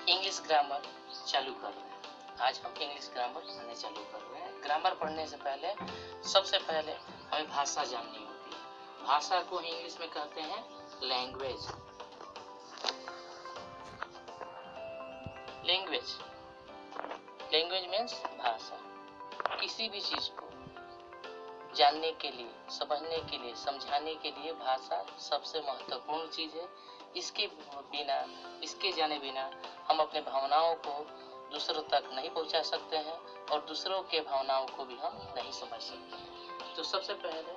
English grammar चालू कर रहे हैं। आज हम इंग्लिश ग्रामर पढ़ने चालू कर रहे हैं। ग्रामर पढ़ने से पहले सबसे पहले हमें भाषा जाननी होती है। भाषा को इंग्लिश में कहते हैं लैंग्वेज। लैंग्वेज लैंग्वेज मीन्स भाषा। किसी भी चीज को जानने के लिए, समझने के लिए, समझाने के लिए भाषा सबसे महत्वपूर्ण चीज है। इसके बिना, इसके जाने बिना हम अपने भावनाओं को दूसरों तक नहीं पहुंचा सकते हैं और दूसरों के भावनाओं को भी हम नहीं समझ सकते हैं। तो सबसे पहले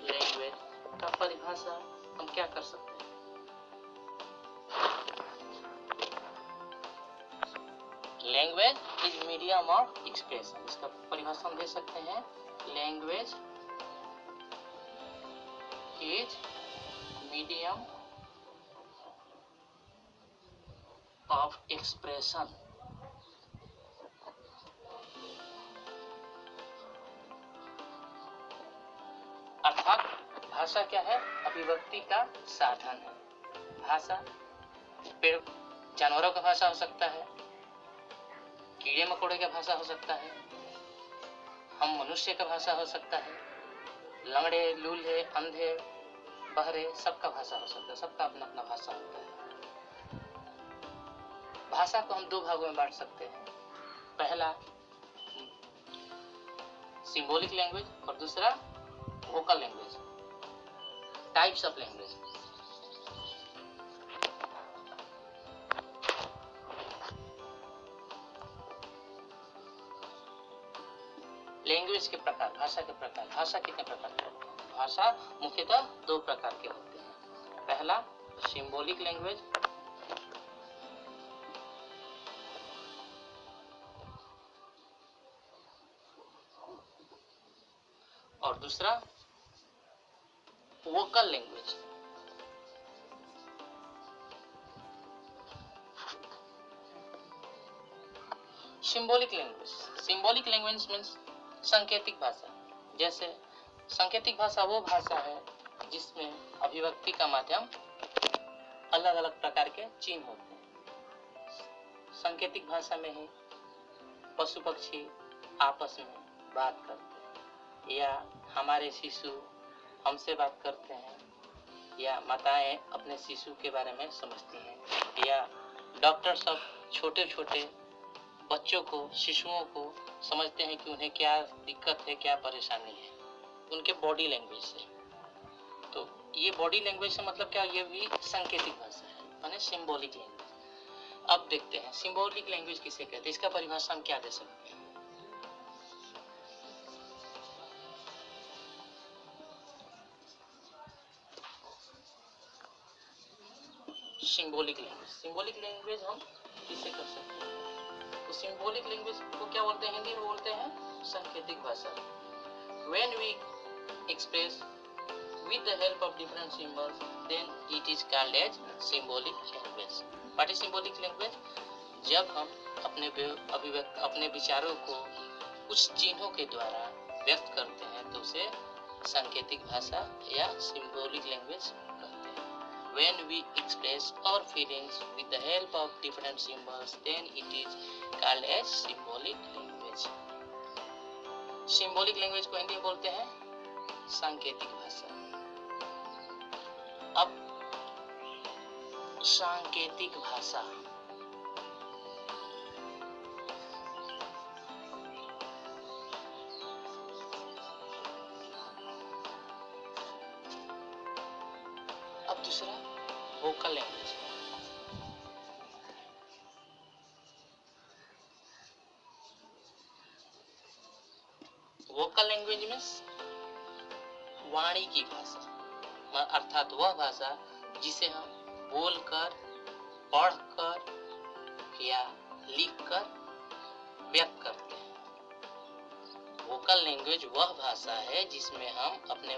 लैंग्वेज का परिभाषा हम क्या कर सकते हैं? Language is medium of expression. इसका परिभाषा हम दे सकते हैं, language is medium of expression. अर्थात भाषा क्या है? अभिव्यक्ति का साधन है। भाषा पेड़ जानवरों का भाषा हो सकता है, कीड़े मकोड़े का भाषा हो सकता है, हम मनुष्य का भाषा हो सकता है, लंगड़े, लूले, अंधे, बहरे, सबका भाषा हो सकता है। सबका अपना अपना भाषा होता है। भाषा को हम दो भागों में बांट सकते हैं। पहला सिंबॉलिक लैंग्वेज और दूसरा vocal language. Types of language. Language के प्रकार, भाषा के प्रकार। भाषा कितने प्रकार के होते हैं? भाषा मुख्यतः दो प्रकार के होते हैं। पहला सिंबॉलिक लैंग्वेज और दूसरा vocal language. Symbolic language. Symbolic language means सांकेतिक भाषा। जैसे सांकेतिक भाषा वो भाषा है जिसमें अभिव्यक्ति का माध्यम अलग अलग प्रकार के चिन्ह होते हैं। सांकेतिक भाषा में ही पशु पक्षी आपस में बात करते हैं, या हमारे शिशु हमसे बात करते हैं, या माताएं अपने शिशु के बारे में समझती हैं, या डॉक्टर सब छोटे छोटे बच्चों को, शिशुओं को समझते हैं कि उन्हें क्या दिक्कत है, क्या परेशानी है, उनके बॉडी लैंग्वेज से। तो ये बॉडी लैंग्वेज से मतलब क्या? ये भी सांकेतिक भाषा है, माने सिंबॉलिक लैंग्वेज। अब देखते हैं सिंबॉलिक लैंग्वेज किसे कहते हैं। इसका परिभाषा हम क्या दे सकते हैं? Symbolic language. सिंबॉलिक लैंग्वेज हम किसे कर सकते हैं? तो सिंबॉलिक लैंग्वेज को क्या बोलते हैं? हिंदी में बोलते हैं सांकेतिक भाषा। When we express with the help of different symbols, then it is called as symbolic language. What is symbolic language? जब हम अपने विचारों को कुछ चिन्हों के द्वारा व्यक्त करते हैं तो उसे सांकेतिक भाषा या सिंबॉलिक लैंग्वेज कहते हैं। When we express our feelings with the help of different symbols, then it is called as symbolic language. Symbolic language को हिंदी में बोलते हैं सांकेतिक भाषा। अब सांकेतिक भाषा अब दूसरा vocal language. Vocal language means वाणी की भाषा, अर्थात वह भाषा जिसे हम बोलकर, पढ़कर या लिखकर व्यक्त करते हैं। वोकल लैंग्वेज वह भाषा है जिसमें हम अपने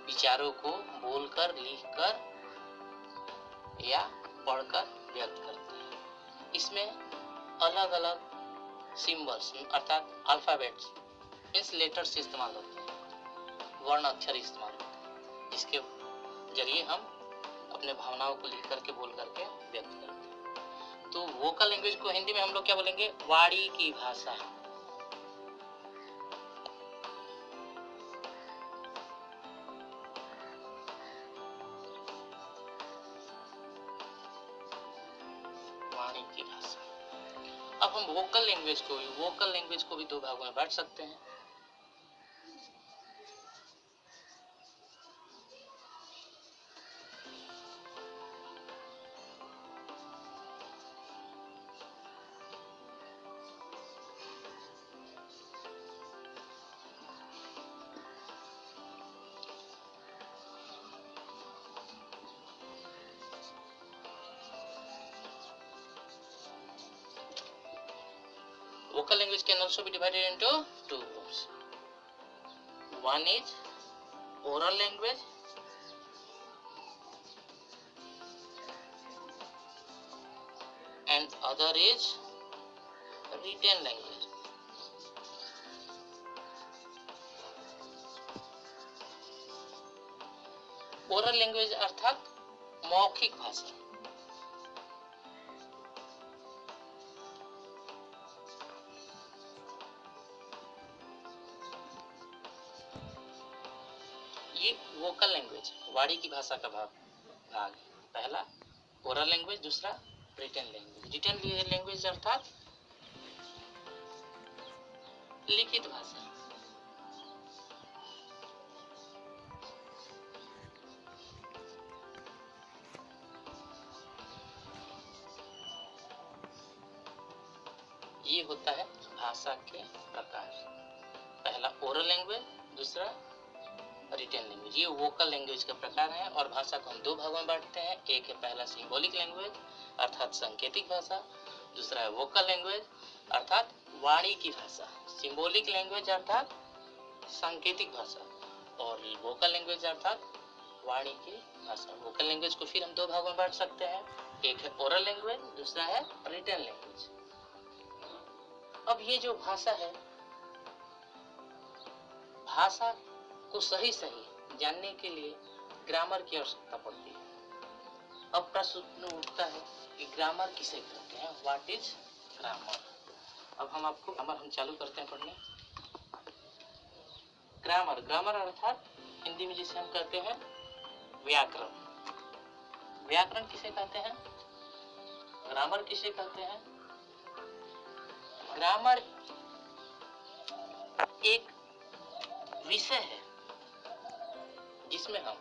विचारों को बोलकर, लिखकर या पढ़कर व्यक्त करते हैं। इसमें अलग अलग सिंबल्स अर्थात अल्फाबेट्स मीन्स लेटर्स इस्तेमाल होते हैं, वर्ण अक्षर इस्तेमाल होते हैं, जिसके जरिए हम अपने भावनाओं को लिख करके, बोल करके व्यक्त करते हैं। वोकल लैंग्वेज को हिंदी में हम लोग क्या बोलेंगे? वाणी की भाषा। वाणी की भाषा। अब हम वोकल लैंग्वेज को भी दो भागों में बांट सकते हैं। Vocal language can also be divided into two groups. One is oral language and other is written language. Oral language अर्थात मौखिक भाषा। ये वोकल लैंग्वेज वाणी की भाषा का भाग। पहला ओरल लैंग्वेज, दूसरा रिटन लैंग्वेज। रिटन लैंग्वेज अर्थात लिखित भाषा। ये होता है भाषा के प्रकार। पहला ओरल लैंग्वेज, दूसरा रिटन लैंग्वेज। ये वोकल लैंग्वेज का प्रकार है और भाषा को हम दो भागों में बांटते हैं। एक है पहला सिंबॉलिक लैंग्वेज अर्थात संकेतिक भाषा, दूसरा है वोकल लैंग्वेज अर्थात वाणी की भाषा। सिंबॉलिक लैंग्वेज अर्थात सांकेतिक भाषा और वोकल लैंग्वेज अर्थात वाणी की भाषा। वोकल लैंग्वेज को फिर हम दो भागों में बांट सकते हैं। एक है ओरल लैंग्वेज, दूसरा है रिटन लैंग्वेज। अब ये जो भाषा है, भाषा को सही जानने के लिए ग्रामर की आवश्यकता पड़ती है। अब प्रश्न उठता है कि ग्रामर किसे कहते हैं? What is grammar? अब हम चालू करते हैं पढ़ने। ग्रामर अर्थात हिंदी में जिसे हम कहते हैं व्याकरण। व्याकरण किसे कहते हैं? ग्रामर किसे कहते हैं? ग्रामर एक विषय है जिसमें हम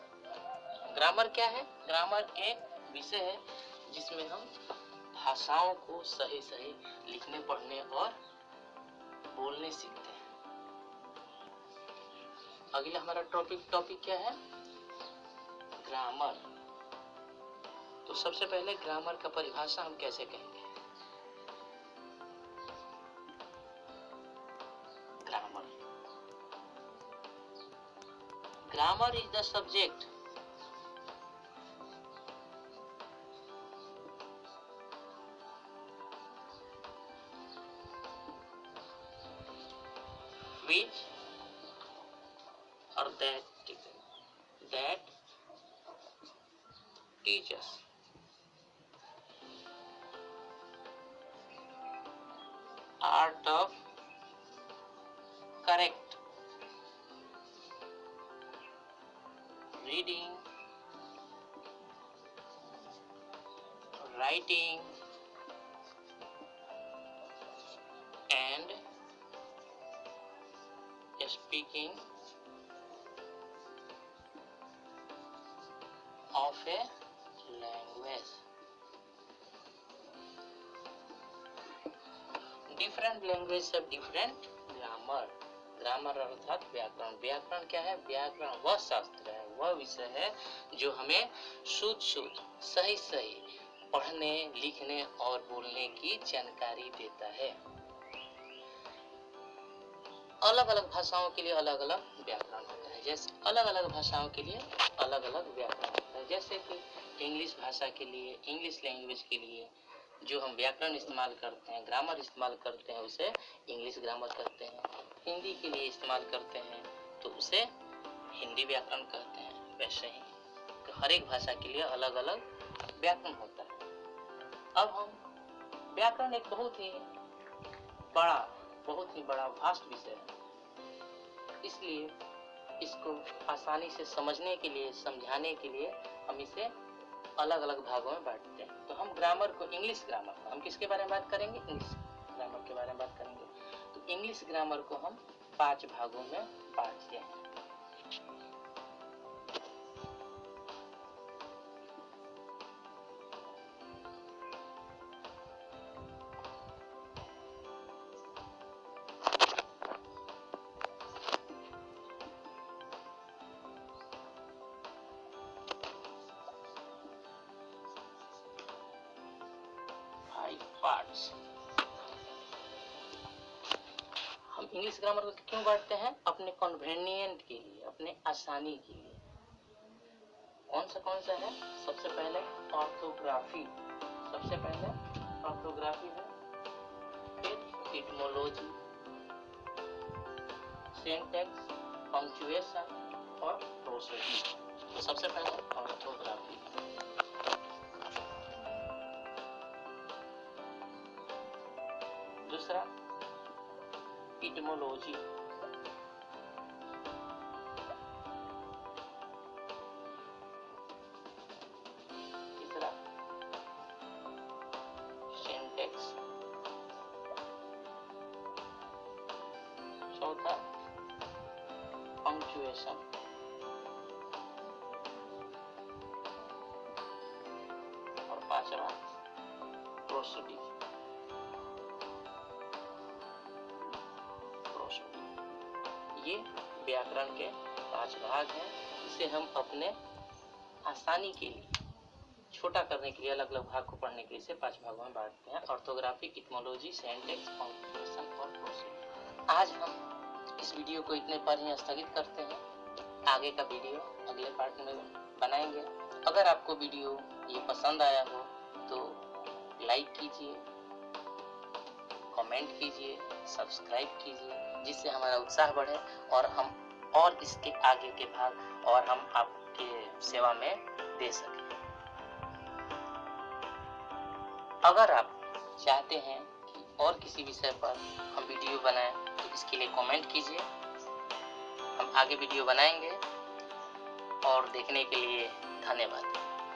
ग्रामर क्या है? ग्रामर एक विषय है जिसमें हम भाषाओं को सही लिखने, पढ़ने और बोलने सीखते हैं। अगला हमारा टॉपिक क्या है? ग्रामर। तो सबसे पहले ग्रामर का परिभाषा हम कैसे कहेंगे? Grammar is the subject which or that teaches art of correct reading, writing and speaking of a language. Different languages have different grammar. Grammar अर्थात व्याकरण। व्याकरण क्या है? व्याकरण वह शास्त्र है, वह विषय है जो हमें शुद्ध सही पढ़ने, लिखने और बोलने की जानकारी देता है। अलग अलग भाषाओं के लिए अलग अलग व्याकरण होता है। जैसे अलग अलग भाषाओं के लिए अलग अलग व्याकरण होता है। जैसे कि इंग्लिश भाषा के लिए, इंग्लिश लैंग्वेज के लिए जो हम व्याकरण इस्तेमाल करते हैं, ग्रामर इस्तेमाल करते हैं, उसे इंग्लिश ग्रामर कहते हैं। हिंदी के लिए इस्तेमाल करते हैं तो उसे हिंदी व्याकरण कहते हैं। वैसे ही तो हर एक भाषा के लिए अलग अलग व्याकरण होता है। अब हम व्याकरण एक बहुत ही बड़ा वास्ट विषय है, इसलिए इसको आसानी से समझने के लिए, समझाने के लिए हम इसे अलग अलग भागों में बांटते हैं। तो हम ग्रामर को, इंग्लिश ग्रामर को हम किसके बारे में बात करेंगे? इंग्लिश ग्रामर के बारे में बात करेंगे। तो इंग्लिश ग्रामर को हम 5 भागों में बांटते हैं। पार्ट्स। हम इंग्लिश ग्रामर को क्यों बांटते हैं? अपने कन्वीनियंट के लिए, अपने आसानी के लिए। कौन सा है? सबसे पहले ऑर्थोग्राफी, है, फिर इटमोलॉजी, सिंटैक्स, पंक्चुएशन और प्रोसोडी। तो सबसे पहले ऑर्थोग्राफी। दूसरा इटमोलॉजी, तीसरा सिंटैक्स, चौथा पंक्चुएशन और पांचवा प्रोसोडी। ये व्याकरण के 5 भाग हैं, इसे हम अपने आसानी के लिए, छोटा करने के लिए, अलग अलग भाग को पढ़ने के लिए इसे 5 भागों में बांटते हैं। ऑर्थोग्राफी, इटमोलॉजी, सिंटैक्स, पंक्चुएशन और प्रोसोडी। आज हम इस वीडियो को इतने पर ही स्थगित करते हैं। आगे का वीडियो अगले पार्ट में बनाएंगे। अगर आपको वीडियो ये पसंद आया हो तो लाइक कीजिए, कमेंट कीजिए, सब्सक्राइब कीजिए, जिससे हमारा उत्साह बढ़े और हम और इसके आगे के भाग और हम आपके सेवा में दे सकें। अगर आप चाहते हैं कि और किसी विषय पर हम वीडियो बनाएं तो इसके लिए कमेंट कीजिए, हम आगे वीडियो बनाएंगे। और देखने के लिए धन्यवाद।